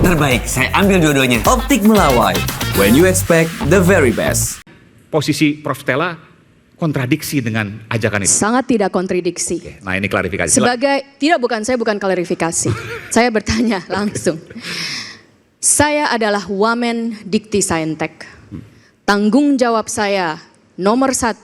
terbaik. Saya ambil dua-duanya. Optik Melawai, when you expect the very best. Posisi Prof. Stella kontradiksi dengan ajakan itu. Sangat tidak kontradiksi. Nah ini klarifikasi. Saya bukan klarifikasi. Saya bertanya langsung. Saya adalah Wamen Dikti Saintek. Tanggung jawab saya nomor 1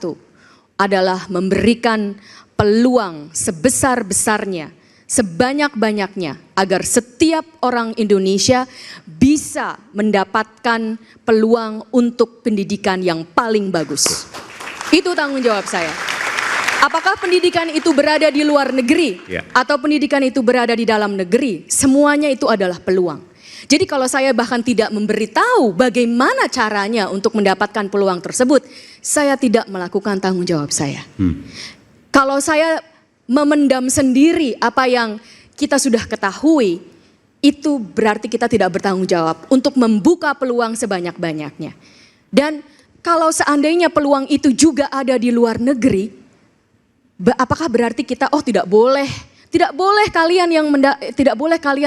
adalah memberikan peluang sebesar-besarnya, sebanyak-banyaknya agar setiap orang Indonesia bisa mendapatkan peluang untuk pendidikan yang paling bagus. Itu tanggung jawab saya. Apakah pendidikan itu berada di luar negeri atau pendidikan itu berada di dalam negeri, semuanya itu adalah peluang. Jadi kalau saya bahkan tidak memberitahu bagaimana caranya untuk mendapatkan peluang tersebut, saya tidak melakukan tanggung jawab saya. Kalau saya memendam sendiri apa yang kita sudah ketahui, itu berarti kita tidak bertanggung jawab untuk membuka peluang sebanyak-banyaknya. Dan kalau seandainya peluang itu juga ada di luar negeri, apakah berarti kita tidak boleh kalian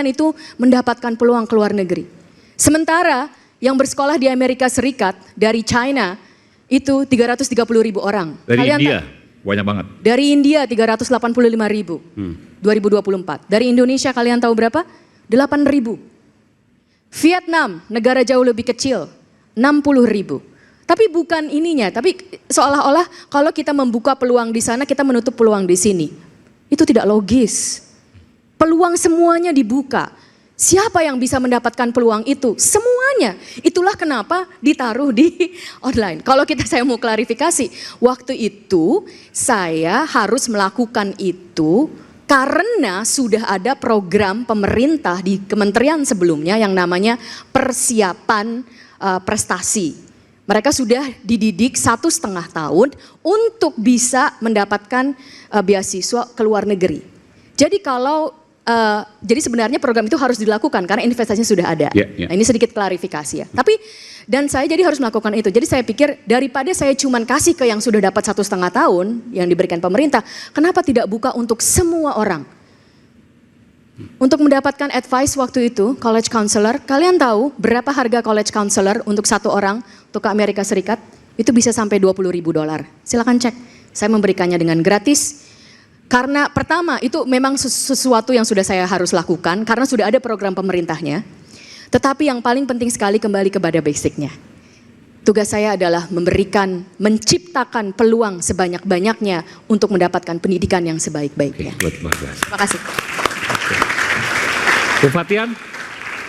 itu mendapatkan peluang ke luar negeri. Sementara yang bersekolah di Amerika Serikat dari China itu 330.000 orang. Dari India banyak banget. Dari India 385.000 2024. Dari Indonesia kalian tahu berapa? 8.000. Vietnam negara jauh lebih kecil 60.000. Tapi bukan ininya, tapi seolah-olah kalau kita membuka peluang di sana kita menutup peluang di sini. Itu tidak logis. Peluang semuanya dibuka. Siapa yang bisa mendapatkan peluang itu? Semuanya. Itulah kenapa ditaruh di online. Kalau saya mau klarifikasi, waktu itu saya harus melakukan itu karena sudah ada program pemerintah di kementerian sebelumnya yang namanya persiapan prestasi. Mereka sudah dididik 1,5 tahun untuk bisa mendapatkan beasiswa ke luar negeri. Jadi jadi sebenarnya program itu harus dilakukan karena investasinya sudah ada. Nah, ini sedikit klarifikasi ya. Dan saya jadi harus melakukan itu. Jadi saya pikir daripada saya cuman kasih ke yang sudah dapat 1,5 tahun yang diberikan pemerintah, kenapa tidak buka untuk semua orang? Untuk mendapatkan advice waktu itu, college counselor, kalian tahu berapa harga college counselor untuk satu orang untuk ke Amerika Serikat? Itu bisa sampai $20.000. Silakan cek, saya memberikannya dengan gratis. Karena pertama itu memang sesuatu yang sudah saya harus lakukan karena sudah ada program pemerintahnya. Tetapi yang paling penting sekali kembali kepada basicnya. Tugas saya adalah menciptakan peluang sebanyak-banyaknya untuk mendapatkan pendidikan yang sebaik-baiknya. Terima kasih. Bung Fatian,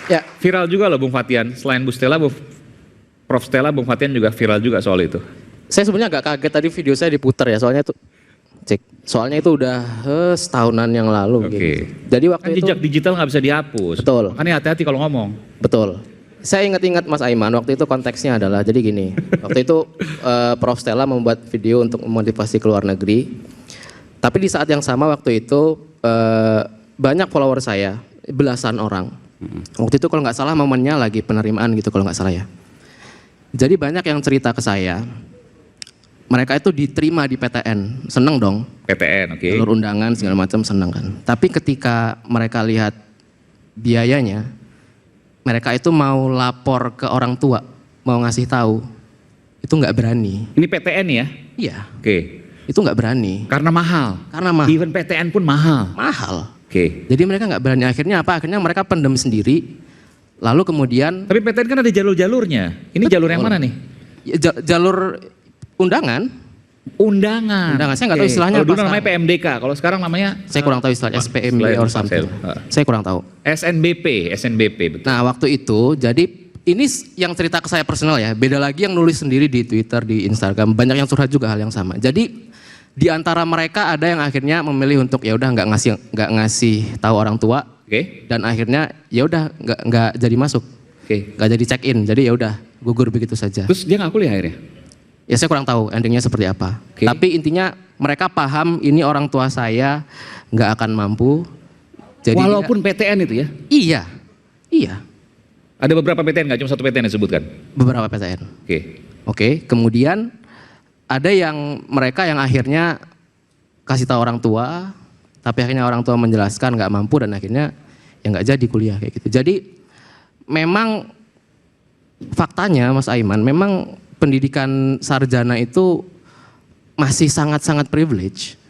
ya viral juga loh Bung Fatian. Selain Bu Stella, Prof. Stella, Bung Fatian juga viral juga soal itu. Saya sebenarnya agak kaget tadi video saya diputar ya, soalnya itu udah setahunan yang lalu. Gitu. Jadi waktu kan jejak digital nggak bisa dihapus. Betul. Makanya hati-hati kalau ngomong. Betul. Saya ingat Mas Aiman, waktu itu konteksnya adalah jadi gini. Waktu itu Prof. Stella membuat video untuk memotivasi ke luar negeri. Tapi di saat yang sama waktu itu banyak follower saya. Belasan orang. Waktu itu kalau nggak salah momennya lagi penerimaan gitu kalau nggak salah ya. Jadi banyak yang cerita ke saya, mereka itu diterima di PTN, seneng dong. PTN, oke. Jalur undangan segala macam seneng kan. Tapi ketika mereka lihat biayanya, mereka itu mau lapor ke orang tua, mau ngasih tahu, itu nggak berani. Ini PTN ya? Iya. Oke. Itu nggak berani. Karena mahal. Even PTN pun mahal. Mahal. Oke. Jadi mereka nggak berani. Akhirnya apa? Akhirnya mereka pendem sendiri. Lalu kemudian. Tapi PTN kan ada jalur-jalurnya. Ini jalur yang mana nih? Jalur undangan. Undangan. Saya nggak tahu istilahnya apa. Dulu namanya PMDK. Kalau sekarang namanya. Saya kurang tahu istilahnya SPMB or something. Saya kurang tahu. SNBP betul. Nah waktu itu jadi ini yang cerita ke saya personal ya. Beda lagi yang nulis sendiri di Twitter, di Instagram. Banyak yang curhat juga hal yang sama. Jadi di antara mereka ada yang akhirnya memilih untuk ya udah nggak ngasih tahu orang tua, dan akhirnya ya udah nggak jadi masuk, nggak jadi check in, jadi ya udah gugur begitu saja. Terus dia nggak kuliah akhirnya? Ya saya kurang tahu endingnya seperti apa. Tapi intinya mereka paham ini orang tua saya nggak akan mampu. Jadi walaupun PTN itu ya? Iya. Ada beberapa PTN, nggak cuma satu PTN yang disebutkan? Beberapa PTN. Oke. Kemudian ada yang mereka yang akhirnya kasih tahu orang tua, tapi akhirnya orang tua menjelaskan nggak mampu dan akhirnya ya nggak jadi kuliah kayak gitu. Jadi memang faktanya Mas Aiman, memang pendidikan sarjana itu masih sangat-sangat privilege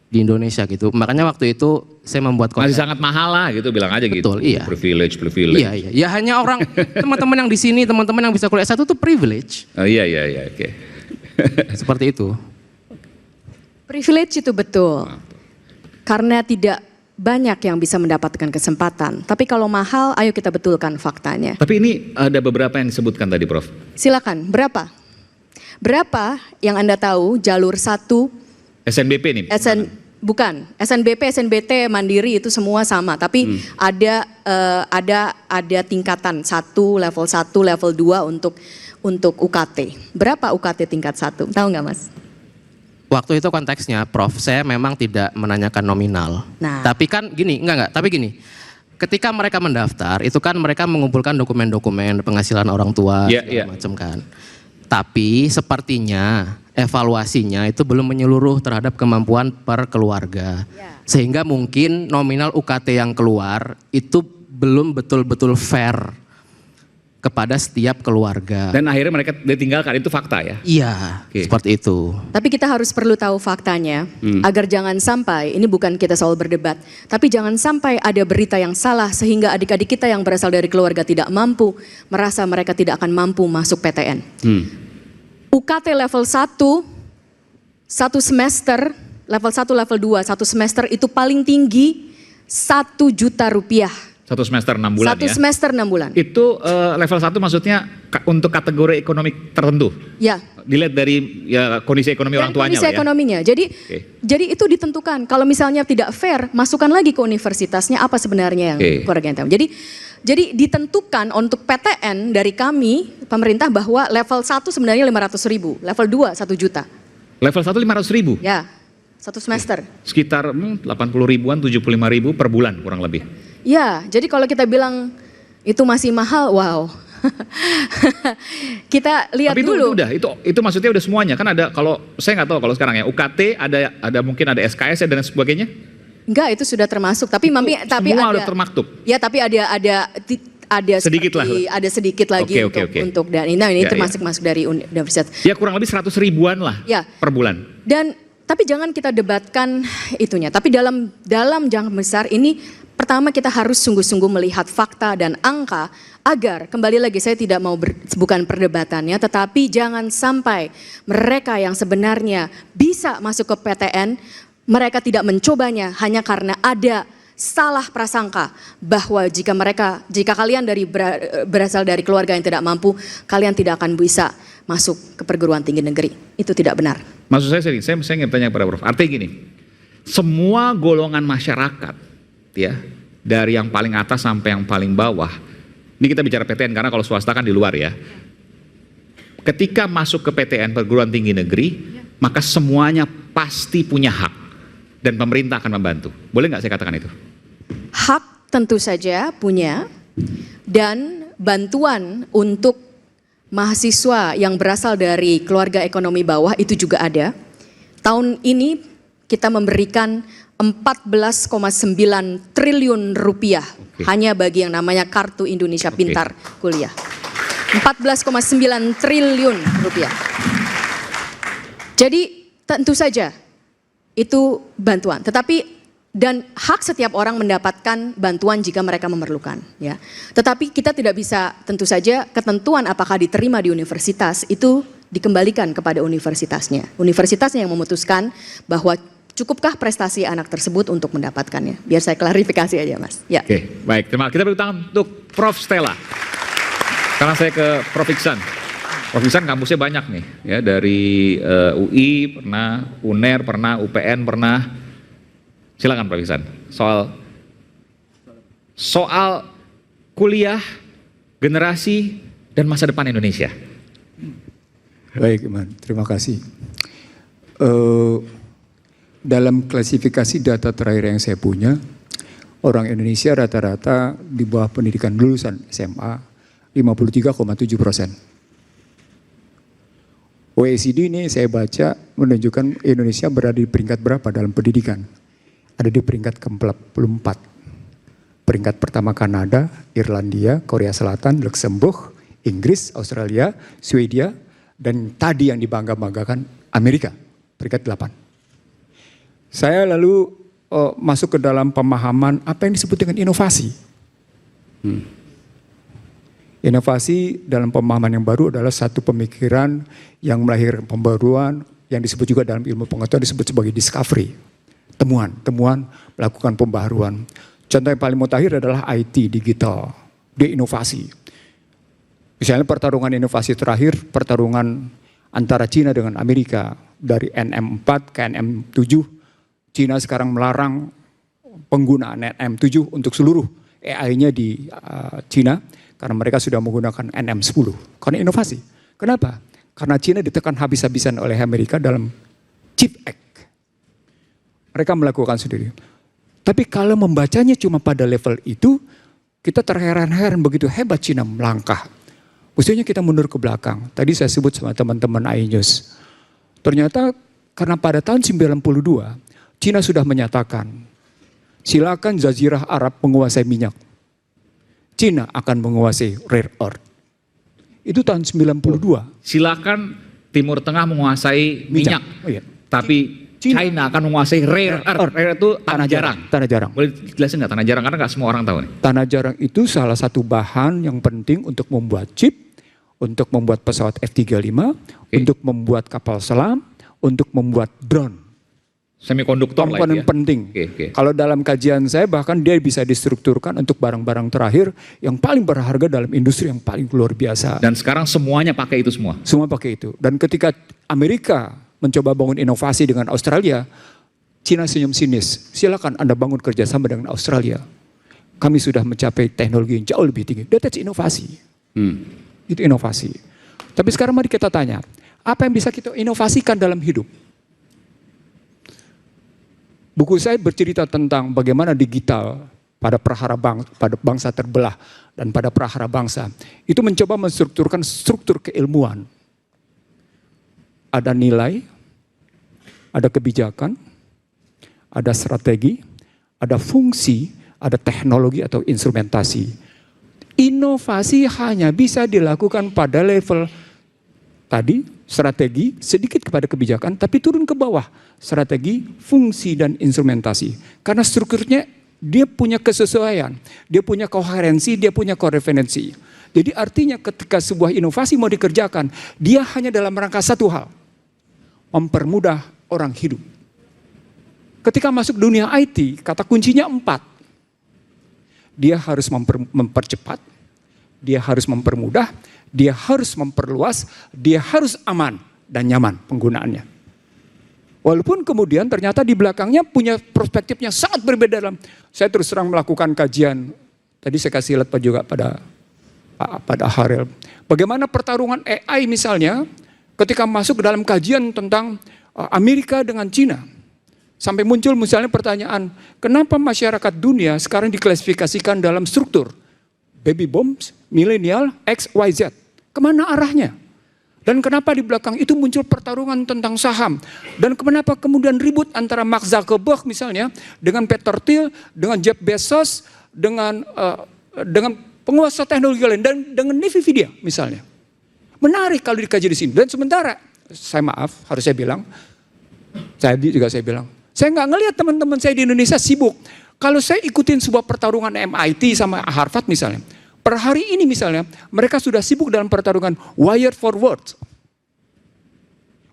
di Indonesia gitu. Makanya waktu itu saya membuat konten. Masih sangat mahal lah gitu, bilang aja gitu. Betul, iya. Privilege. Iya. Ya hanya orang, teman-teman yang di sini, teman-teman yang bisa kuliah S1 itu privilege. Oh, iya, oke. Seperti itu. Privilege itu betul. Karena tidak banyak yang bisa mendapatkan kesempatan. Tapi kalau mahal, ayo kita betulkan faktanya. Tapi ini ada beberapa yang disebutkan tadi, Prof. Silakan, berapa? Berapa yang Anda tahu jalur 1 SNBP nih. bukan, SNBP, SNBT, Mandiri itu semua sama, tapi ada tingkatan 1, level 1, level 2 untuk UKT. Berapa UKT tingkat 1? Tahu nggak, Mas? Waktu itu konteksnya, Prof, saya memang tidak menanyakan nominal. Nah. Tapi kan gini, tapi gini. Ketika mereka mendaftar, itu kan mereka mengumpulkan dokumen-dokumen penghasilan orang tua, segala macam kan. Tapi sepertinya evaluasinya itu belum menyeluruh terhadap kemampuan per keluarga. Sehingga mungkin nominal UKT yang keluar itu belum betul-betul fair kepada setiap keluarga. Dan akhirnya mereka ditinggalkan, itu fakta ya? Iya, seperti itu. Tapi kita harus perlu tahu faktanya, agar jangan sampai, ini bukan kita soal berdebat, tapi jangan sampai ada berita yang salah sehingga adik-adik kita yang berasal dari keluarga tidak mampu, merasa mereka tidak akan mampu masuk PTN. UKT level 1, 1 semester, level 1, level 2, 1 semester itu paling tinggi 1 juta rupiah. 1 semester 6 bulan 1 semester 6 bulan. Itu level 1 maksudnya untuk kategori ekonomi tertentu? Ya. Dilihat dari kondisi ekonomi orang tuanya kondisi lah ya? ekonominya. Jadi itu ditentukan. Kalau misalnya tidak fair, masukkan lagi ke universitasnya apa sebenarnya yang keluarga yang tahu. Jadi ditentukan untuk PTN dari kami, pemerintah, bahwa level 1 sebenarnya 500.000, level 2 1 juta. Level 1 500.000? Ya, 1 semester. Sekitar 80 ribuan, 75 ribu per bulan kurang lebih. Ya, jadi kalau kita bilang itu masih mahal, wow. Kita lihat tapi dulu. Tapi itu maksudnya udah semuanya. Kan ada, kalau saya nggak tahu kalau sekarang ya, UKT ada mungkin ada SKS dan sebagainya. Enggak, itu sudah termasuk. Tapi semua udah termaktub. Ya, tapi ada sedikit lah. Ada sedikit lagi untuk dan ini termasuk masuk dari universitas. Ya kurang lebih 100 ribuan lah per bulan. Dan tapi jangan kita debatkan itunya. Tapi dalam jangka besar ini, pertama kita harus sungguh-sungguh melihat fakta dan angka agar, kembali lagi saya tidak mau bukan perdebatannya, tetapi jangan sampai mereka yang sebenarnya bisa masuk ke PTN, mereka tidak mencobanya hanya karena ada salah prasangka bahwa jika kalian berasal dari keluarga yang tidak mampu, kalian tidak akan bisa masuk ke perguruan tinggi negeri. Itu tidak benar. Maksud saya ingin tanya kepada Prof. Artinya gini, semua golongan masyarakat ya, dari yang paling atas sampai yang paling bawah, ini kita bicara PTN karena kalau swasta kan di luar ya. Ketika masuk ke PTN perguruan tinggi negeri, maka semuanya pasti punya hak dan pemerintah akan membantu. Boleh nggak saya katakan itu? Hak tentu saja punya, dan bantuan untuk mahasiswa yang berasal dari keluarga ekonomi bawah itu juga ada. Tahun ini kita memberikan 14,9 triliun rupiah hanya bagi yang namanya Kartu Indonesia Pintar Kuliah. 14,9 triliun rupiah. Jadi tentu saja itu bantuan, dan hak setiap orang mendapatkan bantuan jika mereka memerlukan, ya. Tetapi kita tidak bisa, tentu saja ketentuan apakah diterima di universitas itu dikembalikan kepada universitasnya. Universitasnya yang memutuskan bahwa cukupkah prestasi anak tersebut untuk mendapatkannya. Biar saya klarifikasi aja, Mas. Ya. Oke, baik. Terima kasih. Kita beri tangan untuk Prof. Stella. Sekarang saya ke Prof. Iksan. Prof. Iksan kampusnya banyak nih, ya, dari UI pernah, UNER pernah, UPN pernah. Silakan Prof. Iksan. Soal kuliah, generasi, dan masa depan Indonesia. Baik, Iman. Terima kasih. Dalam klasifikasi data terakhir yang saya punya, orang Indonesia rata-rata di bawah pendidikan lulusan SMA 53,7%. OECD ini saya baca menunjukkan Indonesia berada di peringkat berapa dalam pendidikan? Ada di peringkat ke-44. Peringkat pertama Kanada, Irlandia, Korea Selatan, Luxembourg, Inggris, Australia, Swedia, dan tadi yang dibangga-banggakan Amerika, peringkat 8. Saya lalu masuk ke dalam pemahaman apa yang disebut dengan inovasi. Inovasi dalam pemahaman yang baru adalah satu pemikiran yang melahirkan pembaruan yang disebut juga dalam ilmu pengetahuan disebut sebagai discovery. Temuan melakukan pembaharuan. Contoh yang paling mutakhir adalah IT, digital, dia inovasi. Misalnya pertarungan inovasi terakhir, pertarungan antara Cina dengan Amerika. Dari NM4 ke NM7, Cina sekarang melarang penggunaan NM7 untuk seluruh AI-nya di Cina. Karena mereka sudah menggunakan NM10. Karena inovasi. Kenapa? Karena Cina ditekan habis-habisan oleh Amerika dalam Chip Act. Mereka melakukan sendiri. Tapi kalau membacanya cuma pada level itu, kita terheran-heran begitu hebat Cina melangkah. Mestinya kita mundur ke belakang. Tadi saya sebut sama teman-teman iNews. Ternyata karena pada tahun 92, Cina sudah menyatakan, silakan Jazirah Arab menguasai minyak. Cina akan menguasai rare earth. Itu tahun 92. Silakan Timur Tengah menguasai minyak. Oh, iya. Tapi China akan menguasai rare earth. Rare itu tanah jarang. Tanah jarang. Boleh jelasin nggak tanah jarang? Karena nggak semua orang tahu nih. Tanah jarang itu salah satu bahan yang penting untuk membuat chip, untuk membuat pesawat F-35, untuk membuat kapal selam, untuk membuat drone. Semikonduktor lah Komponen itu ya. penting. Kalau dalam kajian saya bahkan dia bisa distrukturkan untuk barang-barang terakhir yang paling berharga dalam industri yang paling luar biasa. Dan sekarang semuanya pakai itu semua. Semua pakai itu. Dan ketika Amerika mencoba bangun inovasi dengan Australia, Cina senyum sinis. Silakan Anda bangun kerjasama dengan Australia. Kami sudah mencapai teknologi yang jauh lebih tinggi. That's inovasi. Itu inovasi. Tapi sekarang mari kita tanya, apa yang bisa kita inovasikan dalam hidup? Buku saya bercerita tentang bagaimana digital pada bangsa terbelah dan pada prahara bangsa. Itu mencoba menstrukturkan struktur keilmuan. Ada nilai, ada kebijakan, ada strategi, ada fungsi, ada teknologi atau instrumentasi. Inovasi hanya bisa dilakukan pada level tadi, strategi, sedikit kepada kebijakan, tapi turun ke bawah. Strategi, fungsi, dan instrumentasi. Karena strukturnya dia punya kesesuaian, dia punya koherensi, dia punya koreferensi. Jadi artinya ketika sebuah inovasi mau dikerjakan, dia hanya dalam rangka satu hal. Mempermudah orang hidup. Ketika masuk dunia IT, kata kuncinya 4. Dia harus mempercepat, dia harus mempermudah, dia harus memperluas, dia harus aman dan nyaman penggunaannya. Walaupun kemudian ternyata di belakangnya punya perspektifnya sangat berbeda dalam. Saya terus terang melakukan kajian, tadi saya kasih lihat juga pada Harel. Bagaimana pertarungan AI misalnya ketika masuk ke dalam kajian tentang Amerika dengan Cina. Sampai muncul misalnya pertanyaan, kenapa masyarakat dunia sekarang diklasifikasikan dalam struktur? Baby boomers, milenial, X, Y, Z. Kemana arahnya? Dan kenapa di belakang itu muncul pertarungan tentang saham? Dan kenapa kemudian ribut antara Mark Zuckerberg misalnya dengan Peter Thiel, dengan Jeff Bezos, dengan penguasa teknologi lain, dan dengan Nvidia misalnya. Menarik kalau dikaji di sini. Dan sementara, saya maaf, harus saya bilang, saya bilang, saya nggak ngelihat teman-teman saya di Indonesia sibuk. Kalau saya ikutin sebuah pertarungan MIT sama Harvard misalnya, per hari ini misalnya, mereka sudah sibuk dalam pertarungan wired for words.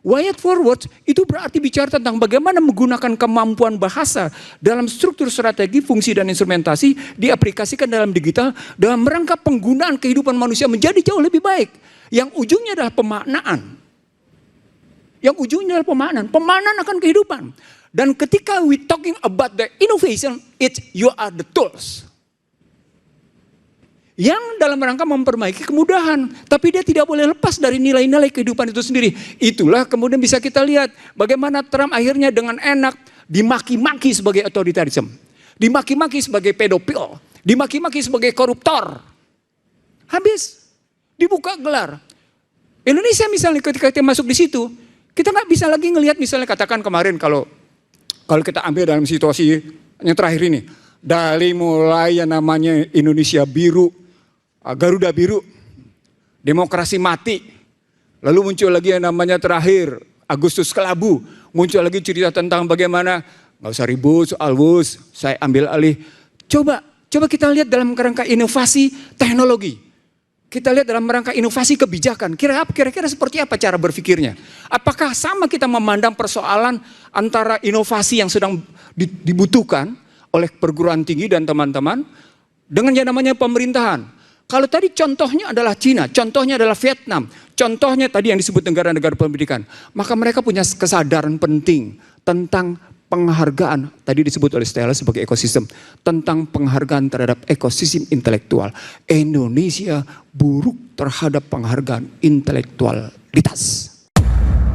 Wired for words itu berarti bicara tentang bagaimana menggunakan kemampuan bahasa dalam struktur strategi, fungsi, dan instrumentasi diaplikasikan dalam digital dalam rangka penggunaan kehidupan manusia menjadi jauh lebih baik. Yang ujungnya adalah pemaknaan. Pemaknaan akan kehidupan. Dan ketika we talking about the innovation, you are the tools. Yang dalam rangka memperbaiki kemudahan. Tapi dia tidak boleh lepas dari nilai-nilai kehidupan itu sendiri. Itulah kemudian bisa kita lihat bagaimana Trump akhirnya dengan enak dimaki-maki sebagai otoritarisme. Dimaki-maki sebagai pedofil. Dimaki-maki sebagai koruptor. Habis. Dibuka gelar. Indonesia misalnya ketika kita masuk di situ, kita nggak bisa lagi ngelihat misalnya katakan kemarin kalau kita ambil dalam situasi yang terakhir ini. Dari mulai yang namanya Indonesia Biru, Garuda Biru, demokrasi mati. Lalu muncul lagi yang namanya terakhir Agustus Kelabu. Muncul lagi cerita tentang bagaimana nggak usah ribut soal WUS, saya ambil alih. Coba kita lihat dalam kerangka inovasi teknologi. Kita lihat dalam rangka inovasi kebijakan, kira-kira seperti apa cara berpikirnya? Apakah sama kita memandang persoalan antara inovasi yang sedang dibutuhkan oleh perguruan tinggi dan teman-teman dengan yang namanya pemerintahan? Kalau tadi contohnya adalah Cina, contohnya adalah Vietnam, contohnya tadi yang disebut negara-negara pendidikan, maka mereka punya kesadaran penting tentang penghargaan, tadi disebut oleh Stella sebagai ekosistem, tentang penghargaan terhadap ekosistem intelektual. Indonesia buruk terhadap penghargaan intelektualitas.